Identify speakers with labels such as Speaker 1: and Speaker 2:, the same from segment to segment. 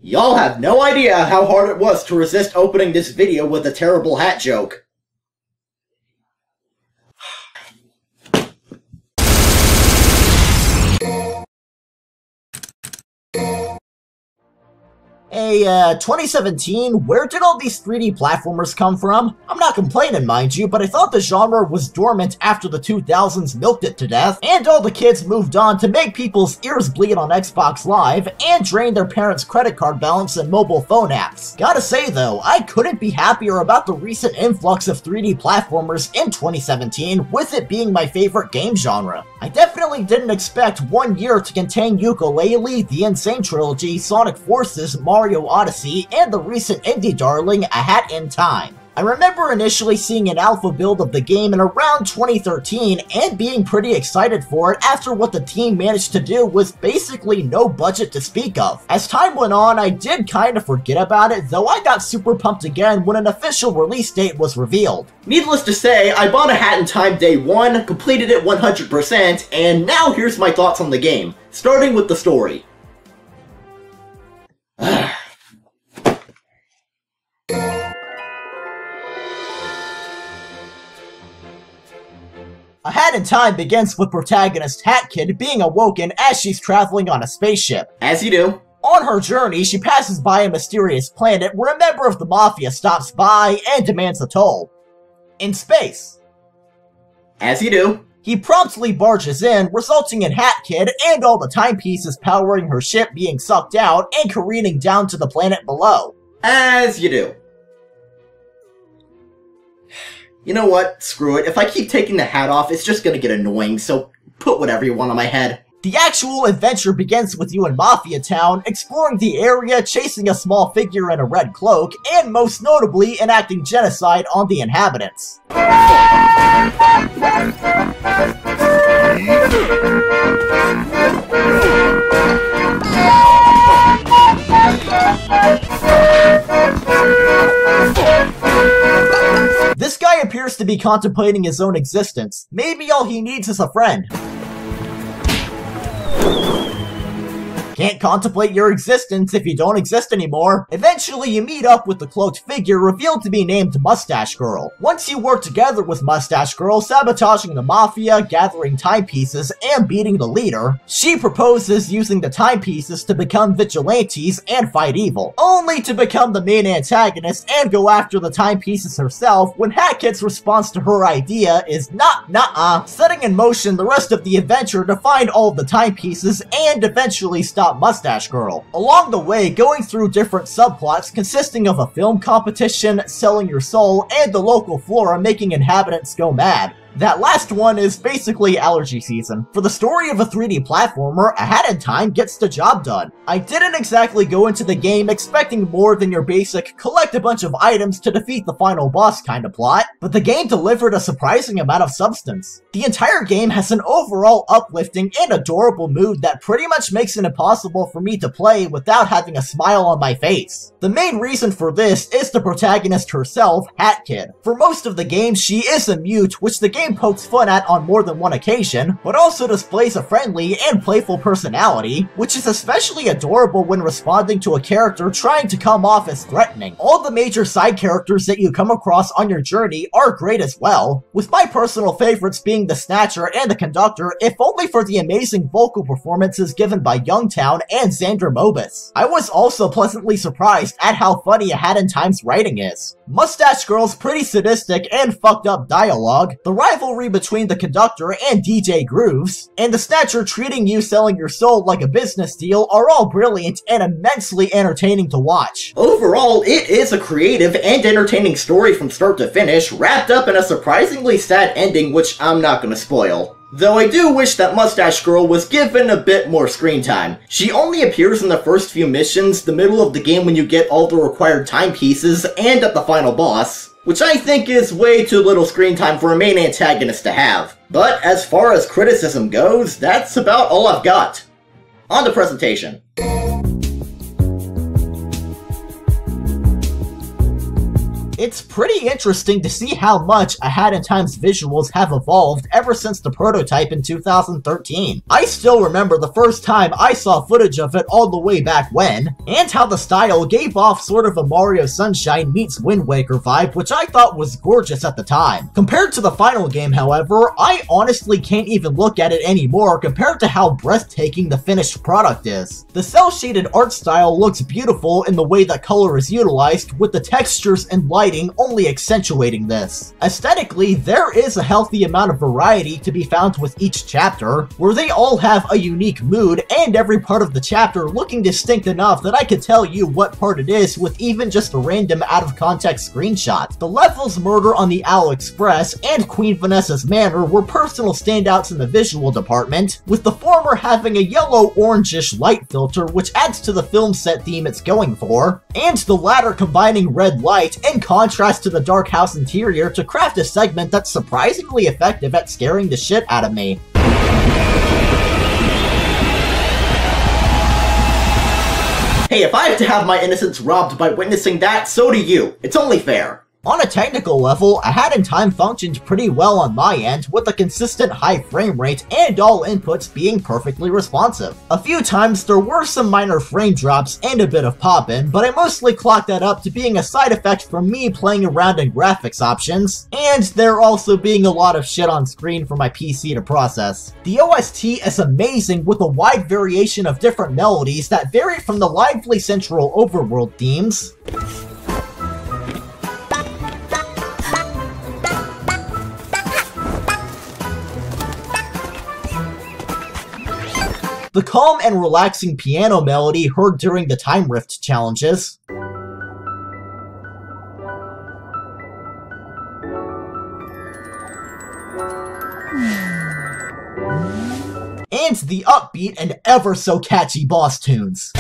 Speaker 1: Y'all have no idea how hard it was to resist opening this video with a terrible hat joke.
Speaker 2: Hey, 2017, where did all these 3D platformers come from? I'm not complaining, mind you, but I thought the genre was dormant after the 2000s milked it to death, and all the kids moved on to make people's ears bleed on Xbox Live, and drain their parents' credit card balance and mobile phone apps. Gotta say though, I couldn't be happier about the recent influx of 3D platformers in 2017, with it being my favorite game genre. I definitely didn't expect 1 year to contain Yooka-Laylee, the Insane Trilogy, Sonic Forces, Mario Odyssey, and the recent indie darling, A Hat in Time. I remember initially seeing an alpha build of the game in around 2013 and being pretty excited for it after what the team managed to do with basically no budget to speak of. As time went on, I did kind of forget about it, though I got super pumped again when an official release date was revealed.
Speaker 1: Needless to say, I bought A Hat in Time day 1, completed it 100%, and now here's my thoughts on the game, starting with the story.
Speaker 2: A Hat in Time begins with protagonist Hat Kid being awoken as she's traveling on a spaceship.
Speaker 1: As you do.
Speaker 2: On her journey, she passes by a mysterious planet where a member of the Mafia stops by and demands a toll. In space.
Speaker 1: As you do.
Speaker 2: He promptly barges in, resulting in Hat Kid and all the timepieces powering her ship being sucked out and careening down to the planet below.
Speaker 1: As you do. You know what? Screw it. If I keep taking the hat off, it's just gonna get annoying, so put whatever you want on my head.
Speaker 2: The actual adventure begins with you in Mafia Town, exploring the area, chasing a small figure in a red cloak, and most notably enacting genocide on the inhabitants. This guy appears to be contemplating his own existence. Maybe all he needs is a friend. Can't contemplate your existence if you don't exist anymore. Eventually, you meet up with the cloaked figure revealed to be named Mustache Girl. Once you work together with Mustache Girl, sabotaging the Mafia, gathering timepieces, and beating the leader, she proposes using the timepieces to become vigilantes and fight evil, only to become the main antagonist and go after the timepieces herself when Hat Kid's response to her idea is nah, setting in motion the rest of the adventure to find all of the timepieces and eventually stop Mustache Girl. Along the way, going through different subplots consisting of a film competition, selling your soul, and the local flora making inhabitants go mad. That last one is basically allergy season. For the story of a 3D platformer, A Hat in Time gets the job done. I didn't exactly go into the game expecting more than your basic collect a bunch of items to defeat the final boss kind of plot, but the game delivered a surprising amount of substance. The entire game has an overall uplifting and adorable mood that pretty much makes it impossible for me to play without having a smile on my face. The main reason for this is the protagonist herself, Hat Kid. For most of the game, she is a mute, which the game pokes fun at on more than one occasion, but also displays a friendly and playful personality, which is especially adorable when responding to a character trying to come off as threatening. All the major side characters that you come across on your journey are great as well, with my personal favorites being the Snatcher and the Conductor, if only for the amazing vocal performances given by Youngtown and Xander Mobus. I was also pleasantly surprised at how funny A Hat in Time's writing is. Mustache Girl's pretty sadistic and fucked up dialogue, the rivalry between the Conductor and DJ Grooves, and the Snatcher treating you selling your soul like a business deal are all brilliant and immensely entertaining to watch.
Speaker 1: Overall, it is a creative and entertaining story from start to finish, wrapped up in a surprisingly sad ending which I'm not gonna spoil. Though I do wish that Mustache Girl was given a bit more screen time. She only appears in the first few missions, the middle of the game when you get all the required timepieces, and at the final boss, which I think is way too little screen time for a main antagonist to have. But as far as criticism goes, that's about all I've got. On to presentation.
Speaker 2: It's pretty interesting to see how much A Hat in Time's visuals have evolved ever since the prototype in 2013. I still remember the first time I saw footage of it all the way back when, and how the style gave off sort of a Mario Sunshine meets Wind Waker vibe, which I thought was gorgeous at the time. Compared to the final game, however, I honestly can't even look at it anymore compared to how breathtaking the finished product is. The cel-shaded art style looks beautiful in the way that color is utilized, with the textures and lighting only accentuating this. Aesthetically, there is a healthy amount of variety to be found with each chapter, where they all have a unique mood and every part of the chapter looking distinct enough that I could tell you what part it is with even just a random out-of-context screenshot. The levels Murder on the Owl Express and Queen Vanessa's Manor were personal standouts in the visual department, with the former having a yellow-orangish light filter which adds to the film set theme it's going for, and the latter combining red light in contrast to the dark house interior to craft a segment that's surprisingly effective at scaring the shit out of me.
Speaker 1: Hey, if I have to have my innocence robbed by witnessing that, so do you. It's only fair.
Speaker 2: On a technical level, A Hat in Time functioned pretty well on my end, with a consistent high frame rate and all inputs being perfectly responsive. A few times there were some minor frame drops and a bit of pop-in, but I mostly clocked that up to being a side effect from me playing around in graphics options, and there also being a lot of shit on screen for my PC to process. The OST is amazing, with a wide variation of different melodies that vary from the lively central overworld themes the calm and relaxing piano melody heard during the Time Rift challenges, and the upbeat and ever so catchy boss tunes.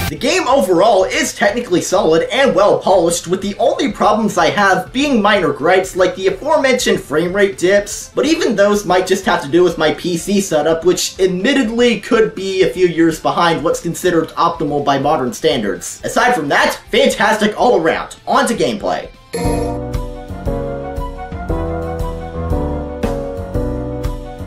Speaker 1: The game overall is technically solid and well polished, with the only problems I have being minor gripes like the aforementioned frame rate dips, but even those might just have to do with my PC setup, which admittedly could be a few years behind what's considered optimal by modern standards. Aside from that, fantastic all around. On to gameplay.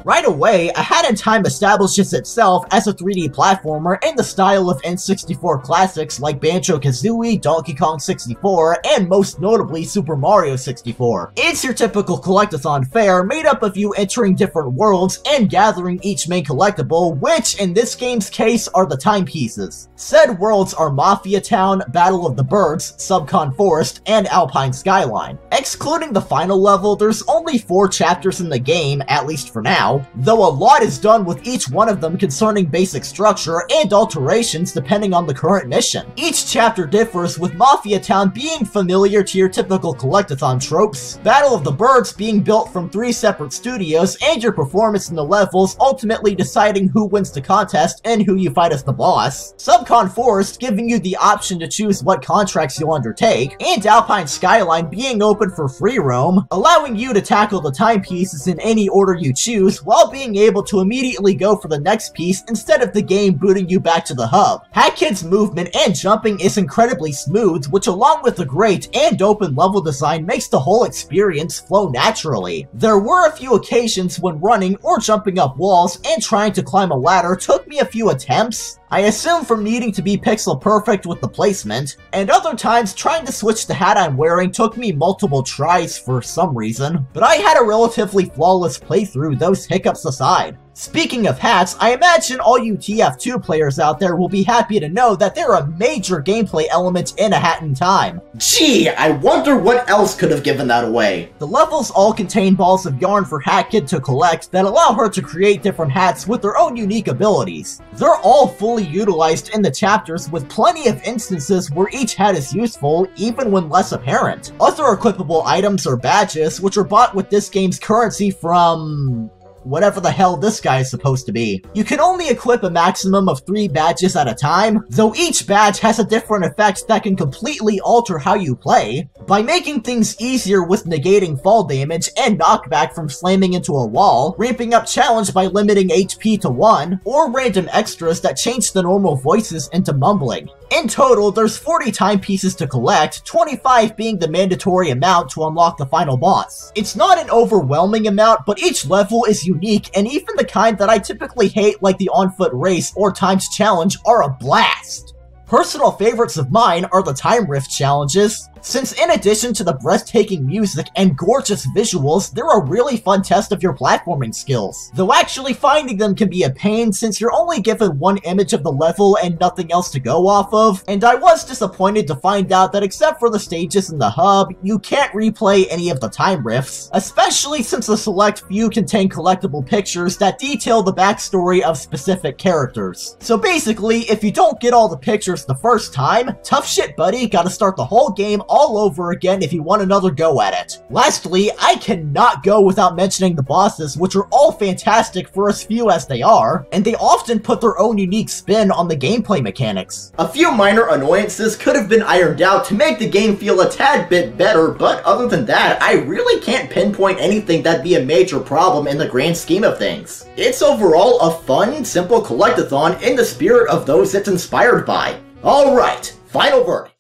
Speaker 2: Right away, A Hat in Time establishes itself as a 3D platformer in the style of N64 classics like Banjo-Kazooie, Donkey Kong 64, and most notably Super Mario 64. It's your typical collectathon fare made up of you entering different worlds and gathering each main collectible, which in this game's case are the timepieces. Said worlds are Mafia Town, Battle of the Birds, Subcon Forest, and Alpine Skyline. Excluding the final level, there's only 4 chapters in the game, at least for now, though a lot is done with each one of them concerning basic structure and alterations depending on the current mission. Each chapter differs, with Mafia Town being familiar to your typical collectathon tropes, Battle of the Birds being built from 3 separate studios, and your performance in the levels ultimately deciding who wins the contest and who you fight as the boss, Subcon Forest giving you the option to choose what contracts you'll undertake, and Alpine Skyline being open for free roam, allowing you to tackle the timepieces in any order you choose, while being able to immediately go for the next piece instead of the game booting you back to the hub. Hat Kid's movement and jumping is incredibly smooth, which along with the great and open level design makes the whole experience flow naturally. There were a few occasions when running or jumping up walls and trying to climb a ladder took me a few attempts, I assume from needing to be pixel perfect with the placement, and other times trying to switch the hat I'm wearing took me multiple tries for some reason, but I had a relatively flawless playthrough, those hiccups aside. Speaking of hats, I imagine all you TF2 players out there will be happy to know that they're a major gameplay element in A Hat in Time.
Speaker 1: Gee, I wonder what else could have given that away.
Speaker 2: The levels all contain balls of yarn for Hat Kid to collect that allow her to create different hats with their own unique abilities. They're all fully utilized in the chapters, with plenty of instances where each hat is useful, even when less apparent. Other equipable items or badges, which are bought with this game's currency from whatever the hell this guy is supposed to be. You can only equip a maximum of 3 badges at a time, though each badge has a different effect that can completely alter how you play, by making things easier with negating fall damage and knockback from slamming into a wall, ramping up challenge by limiting HP to 1, or random extras that change the normal voices into mumbling. In total, there's 40 timepieces to collect, 25 being the mandatory amount to unlock the final boss. It's not an overwhelming amount, but each level is unique, and even the kind that I typically hate like the on-foot race or times challenge are a blast. Personal favorites of mine are the time rift challenges, since in addition to the breathtaking music and gorgeous visuals, they're a really fun test of your platforming skills. Though actually finding them can be a pain since you're only given one image of the level and nothing else to go off of, and I was disappointed to find out that except for the stages in the hub, you can't replay any of the time rifts, especially since a select few contain collectible pictures that detail the backstory of specific characters. So basically, if you don't get all the pictures the first time, tough shit buddy, gotta start the whole game all over again if you want another go at it. Lastly, I cannot go without mentioning the bosses, which are all fantastic for as few as they are, and they often put their own unique spin on the gameplay mechanics.
Speaker 1: A few minor annoyances could have been ironed out to make the game feel a tad bit better, but other than that, I really can't pinpoint anything that'd be a major problem in the grand scheme of things. It's overall a fun, simple collectathon in the spirit of those it's inspired by. Alright, final verdict.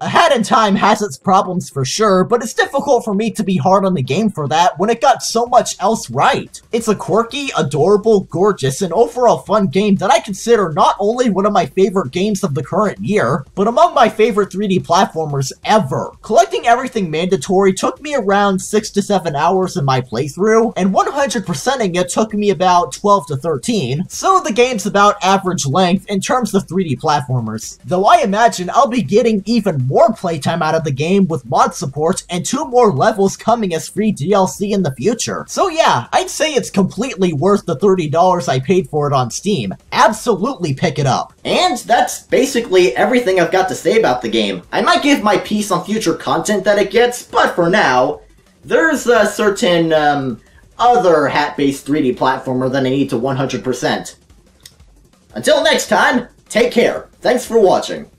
Speaker 2: Ahead in Time has its problems for sure, but it's difficult for me to be hard on the game for that when it got so much else right. It's a quirky, adorable, gorgeous, and overall fun game that I consider not only one of my favorite games of the current year, but among my favorite 3D platformers ever. Collecting everything mandatory took me around 6 to 7 hours in my playthrough, and 100%ing it took me about 12 to 13, so the game's about average length in terms of 3D platformers. Though I imagine I'll be getting even more playtime out of the game with mod support and 2 more levels coming as free DLC in the future. So yeah, I'd say it's completely worth the $30 I paid for it on Steam. Absolutely pick it up.
Speaker 1: And that's basically everything I've got to say about the game. I might give my piece on future content that it gets, but for now, there's a certain, other hat-based 3D platformer that I need to 100%. Until next time, take care. Thanks for watching.